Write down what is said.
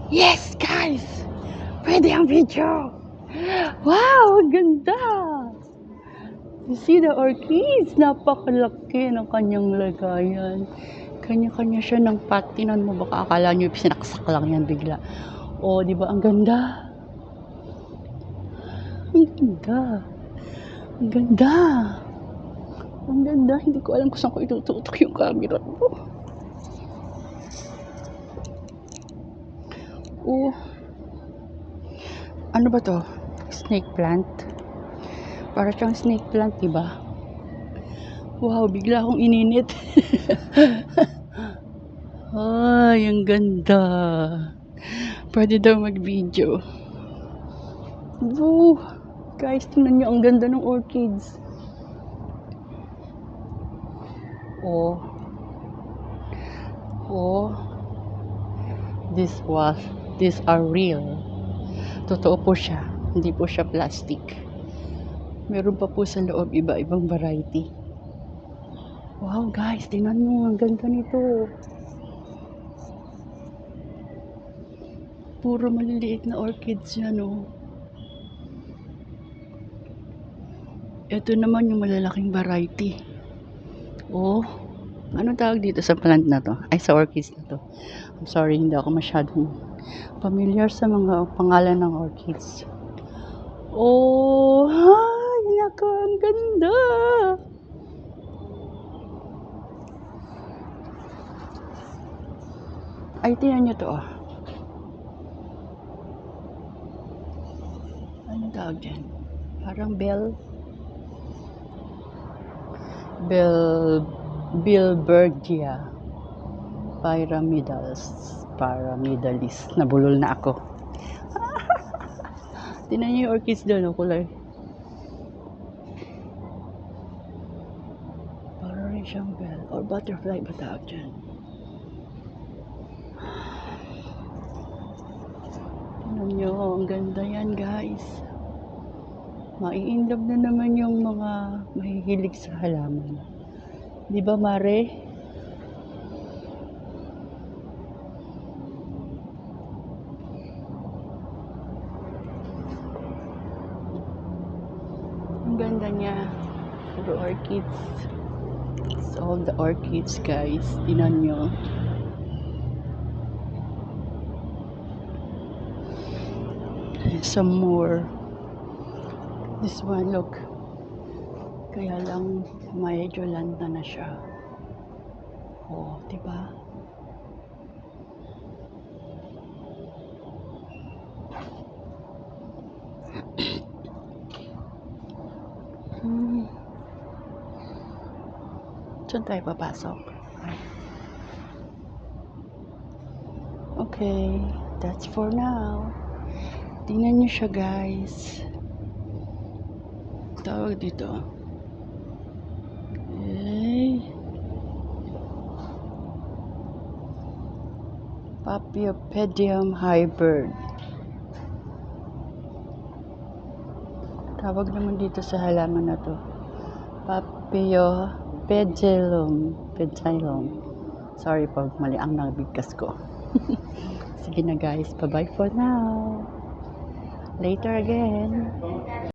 Yes, guys! Pwede ang video! Wow! Ang ganda! You see the orchids? Napakalaki ng kanyang lagayan. Kanya-kanya siya ng pot. Tinan mo, baka akala nyo sinaksak lang yan bigla. Oh, di ba? Ang ganda! Ang ganda! Ang ganda! Ang ganda! Hindi ko alam kung saan ko itututok yung camera ko. Oh, ano ba to? Snake plant? Para siyang snake plant, diba? Wow, bigla akong ininit. Ay, ang ganda. Pwede daw mag-video. Woo! Guys, tingnan nyo, ang ganda ng orchids. Oh. Oh. These are real. Totoo po siya. Hindi po siya plastic. Meron pa po sa loob iba-ibang variety. Wow, guys, tingnan mo, ang ganda nito. Puro maliliit na orchids yan, oh. Ito naman yung malalaking variety. Oh, anong tawag dito sa plant na to? Ay, sa orchids na to. I'm sorry, hindi ako masyadong familiar sa mga pangalan ng orchids. Oh, ay, nako, ang ganda. Ay, tingnan nyo to, oh. Anong tawag dyan? Parang Bilbergia Pyramidalis. Nabulol na ako. Tingnan niyo yung orchids doon, kulay. Parang rin siyang bell or butterfly ba tawag dyan? Tingnan niyo, ang ganda yan, guys. Mai-inlove na naman yung mga mahihilig sa halaman. Di ba, Mare? Ang ganda niya. Puro orchids. It's all the orchids, guys. Tingnan nyo. Some more. This one, look. Kaya lang medyo landa na siya. Oh, diba? Saan tayo papasok? Okay, that's for now. Tingnan nyo siya, guys. Tawag dito. Okay. Paphiopedilum hybrid. Tawag naman dito sa halaman na to. Paphiopedilum. Sorry pag mali ang nabigkas ko. Sige na, guys. Bye-bye for now. Later again.